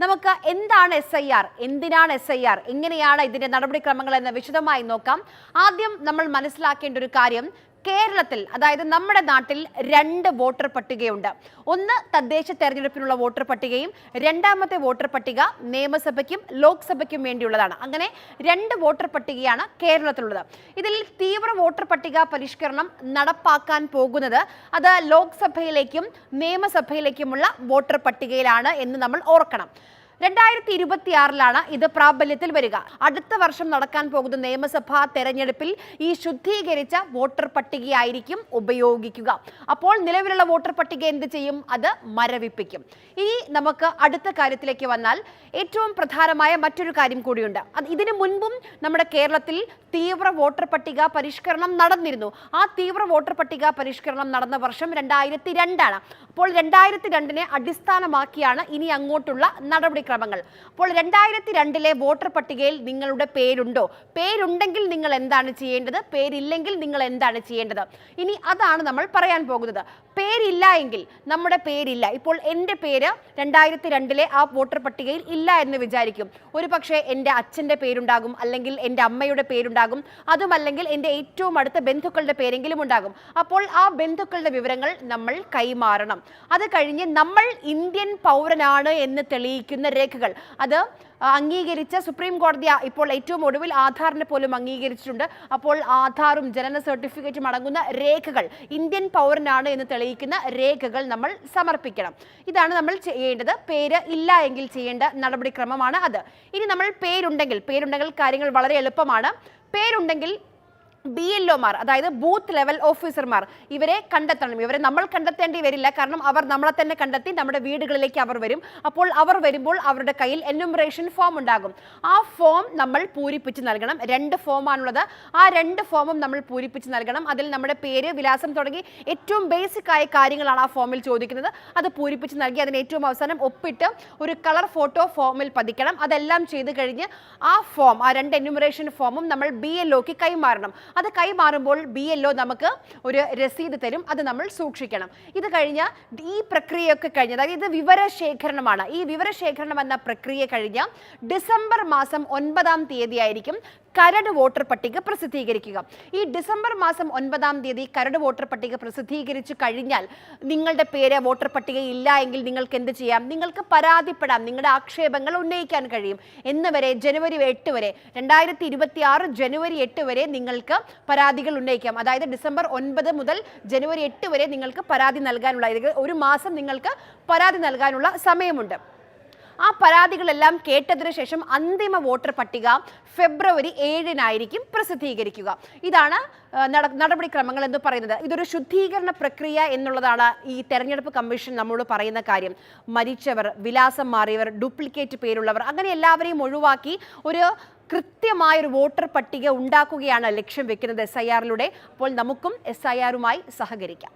നമുക്ക് എന്താണ് SIR, എന്തിനാണ് SIR, എങ്ങനെയാണ് ഇതിന്റെ നടപടിക്രമങ്ങൾ എന്ന് വിശദമായി നോക്കാം. ആദ്യം നമ്മൾ മനസ്സിലാക്കേണ്ട ഒരു കാര്യം, കേരളത്തിൽ അതായത് നമ്മുടെ നാട്ടിൽ രണ്ട് വോട്ടർ പട്ടികയുണ്ട്. ഒന്ന് തദ്ദേശ തെരഞ്ഞെടുപ്പിനുള്ള വോട്ടർ പട്ടികയും രണ്ടാമത്തെ വോട്ടർ പട്ടിക നിയമസഭയ്ക്കും ലോക്സഭയ്ക്കും വേണ്ടിയുള്ളതാണ്. അങ്ങനെ രണ്ട് വോട്ടർ പട്ടികയാണ് കേരളത്തിലുള്ളത്. ഇതിൽ തീവ്ര വോട്ടർ പട്ടിക പരിഷ്കരണം നടപ്പാക്കാൻ പോകുന്നത് അത് ലോക്സഭയിലേക്കും നിയമസഭയിലേക്കുമുള്ള വോട്ടർ പട്ടികയിലാണ് എന്ന് നമ്മൾ ഓർക്കണം. 2026 ഇത് പ്രാബല്യത്തിൽ വരിക. അടുത്ത വർഷം നടക്കാൻ പോകുന്ന നിയമസഭാ തെരഞ്ഞെടുപ്പിൽ ഈ ശുദ്ധീകരിച്ച വോട്ടർ പട്ടികയായിരിക്കും ഉപയോഗിക്കുക. അപ്പോൾ നിലവിലുള്ള വോട്ടർ പട്ടിക എന്ത് ചെയ്യും? അത് മരവിപ്പിക്കും. ഇനി നമുക്ക് അടുത്ത കാര്യത്തിലേക്ക് വന്നാൽ ഏറ്റവും പ്രധാനമായ മറ്റൊരു കാര്യം കൂടിയുണ്ട്. ഇതിനു മുൻപും നമ്മുടെ കേരളത്തിൽ തീവ്ര വോട്ടർ പട്ടിക പരിഷ്കരണം നടന്നിരുന്നു. ആ തീവ്ര വോട്ടർ പട്ടിക പരിഷ്കരണം നടന്ന വർഷം 2002 അപ്പോൾ 2002 അടിസ്ഥാനമാക്കിയാണ് ഇനി അങ്ങോട്ടുള്ള നടപടിക്രമങ്ങൾ. അപ്പോൾ 2002 വോട്ടർ പട്ടികയിൽ നിങ്ങളുടെ പേരുണ്ടോ? പേരുണ്ടെങ്കിൽ നിങ്ങൾ എന്താണ് ചെയ്യേണ്ടത്? പേരില്ലെങ്കിൽ നിങ്ങൾ എന്താണ് ചെയ്യേണ്ടത്? ഇനി അതാണ് നമ്മൾ പറയാൻ പോകുന്നത്. പേരില്ല എങ്കിൽ, നമ്മുടെ പേരില്ല, ഇപ്പോൾ എൻ്റെ പേര് 2002 ആ വോട്ടർ പട്ടികയിൽ ഇല്ല എന്ന് വിചാരിക്കും. ഒരു പക്ഷേ എൻ്റെ അച്ഛൻ്റെ പേരുണ്ടാകും, അല്ലെങ്കിൽ എൻ്റെ അമ്മയുടെ പേരുണ്ടാകും, അതുമല്ലെങ്കിൽ എൻ്റെ ഏറ്റവും അടുത്ത ബന്ധുക്കളുടെ പേരെങ്കിലും ഉണ്ടാകും. അപ്പോൾ ആ ബന്ധുക്കളുടെ വിവരങ്ങൾ നമ്മൾ കൈമാറണം. അത് കഴിഞ്ഞ് നമ്മൾ ഇന്ത്യൻ പൗരനാണ് എന്ന് തെളിയിക്കുന്ന രേഖകൾ, അത് അംഗീകരിച്ച സുപ്രീം കോടതി ഇപ്പോൾ ഏറ്റവും ഒടുവിൽ ആധാറിനെ പോലും അംഗീകരിച്ചിട്ടുണ്ട്. അപ്പോൾ ആധാറും ജനന സർട്ടിഫിക്കറ്റും അടങ്ങുന്ന രേഖകൾ, ഇന്ത്യൻ പൗരനാണ് എന്ന് തെളിയിക്കുന്ന രേഖകൾ നമ്മൾ സമർപ്പിക്കണം. ഇതാണ് നമ്മൾ ചെയ്യേണ്ടത്. പേര് ഇല്ല എങ്കിൽ ചെയ്യേണ്ട നടപടിക്രമമാണ് അത്. ഇനി നമ്മൾ പേരുണ്ടെങ്കിൽ കാര്യങ്ങൾ വളരെ എളുപ്പമാണ്. പേരുണ്ടെങ്കിൽ BLOമാർ, അതായത് ബൂത്ത് ലെവൽ ഓഫീസർമാർ, ഇവരെ കണ്ടെത്തണം. ഇവരെ നമ്മൾ കണ്ടെത്തേണ്ടി വരില്ല, കാരണം അവർ നമ്മളെ തന്നെ കണ്ടെത്തി നമ്മുടെ വീടുകളിലേക്ക് അവർ വരും. അപ്പോൾ അവർ വരുമ്പോൾ അവരുടെ കയ്യിൽ എന്യൂമറേഷൻ ഫോം ഉണ്ടാകും. ആ ഫോം നമ്മൾ പൂരിപ്പിച്ച് നൽകണം. 2 ഫോമാണുള്ളത്. ആ 2 ഫോമും നമ്മൾ പൂരിപ്പിച്ച് നൽകണം. അതിൽ നമ്മുടെ പേര്, വിലാസം തുടങ്ങി ഏറ്റവും ബേസിക് ആയ കാര്യങ്ങളാണ് ആ ഫോമിൽ ചോദിക്കുന്നത്. അത് പൂരിപ്പിച്ച് നൽകി അതിന് ഏറ്റവും അവസാനം ഒപ്പിട്ട് ഒരു കളർ ഫോട്ടോ ഫോമിൽ പതിക്കണം. അതെല്ലാം ചെയ്ത് കഴിഞ്ഞ് ആ ഫോം, ആ 2 എന്യൂമറേഷൻ ഫോമും നമ്മൾ BLOക്ക് കൈമാറണം. അത് കൈമാറുമ്പോൾ BLO നമുക്ക് ഒരു രസീത് തരും. അത് നമ്മൾ സൂക്ഷിക്കണം. ഇത് കഴിഞ്ഞ് ഈ പ്രക്രിയയൊക്കെ കഴിഞ്ഞ്, അതായത് ഇത് വിവരശേഖരണമാണ്. ഈ വിവരശേഖരണം എന്ന പ്രക്രിയ കഴിഞ്ഞ് ഡിസംബർ മാസം 9-ാം തീയതി ആയിരിക്കും കരട് വോട്ടർ പട്ടിക പ്രസിദ്ധീകരിക്കുക. ഈ ഡിസംബർ മാസം 9-ാം തീയതി കരട് വോട്ടർ പട്ടിക പ്രസിദ്ധീകരിച്ചു കഴിഞ്ഞാൽ നിങ്ങളുടെ പേര് വോട്ടർ പട്ടികയിൽ ഇല്ല എങ്കിൽ നിങ്ങൾക്ക് എന്ത് ചെയ്യാം? നിങ്ങൾക്ക് പരാതിപ്പെടാം, നിങ്ങളുടെ ആക്ഷേപങ്ങൾ ഉന്നയിക്കാൻ കഴിയും. എന്ന് വരെ ജനുവരി 8 വരെ, 2026 ജനുവരി 8 വരെ നിങ്ങൾക്ക് പരാതികൾ ഉന്നയിക്കാം. അതായത് ഡിസംബർ 9 മുതൽ ജനുവരി 8 വരെ നിങ്ങൾക്ക് പരാതി നൽകാനുള്ള, ഒരു മാസം നിങ്ങൾക്ക് പരാതി നൽകാനുള്ള സമയമുണ്ട്. ആ പരാതികളെല്ലാം കേട്ടതിന് ശേഷം അന്തിമ വോട്ടർ പട്ടിക ഫെബ്രുവരി 7-നായിരിക്കും പ്രസിദ്ധീകരിക്കുക. ഇതാണ് നടപടിക്രമങ്ങൾ എന്ന് പറയുന്നത്. ഇതൊരു ശുദ്ധീകരണ പ്രക്രിയ എന്നുള്ളതാണ് ഈ തെരഞ്ഞെടുപ്പ് കമ്മീഷൻ നമ്മോട് പറയുന്ന കാര്യം. മരിച്ചവർ, വിലാസം മാറിയവർ, ഡ്യൂപ്ലിക്കേറ്റ് പേരുള്ളവർ, അങ്ങനെ എല്ലാവരെയും ഒഴിവാക്കി ഒരു കൃത്യമായൊരു വോട്ടർ പട്ടിക ഉണ്ടാക്കുകയാണ് ലക്ഷ്യം വെക്കുന്നത് SIRലൂടെ. അപ്പോൾ നമുക്കും SIRുമായി സഹകരിക്കാം.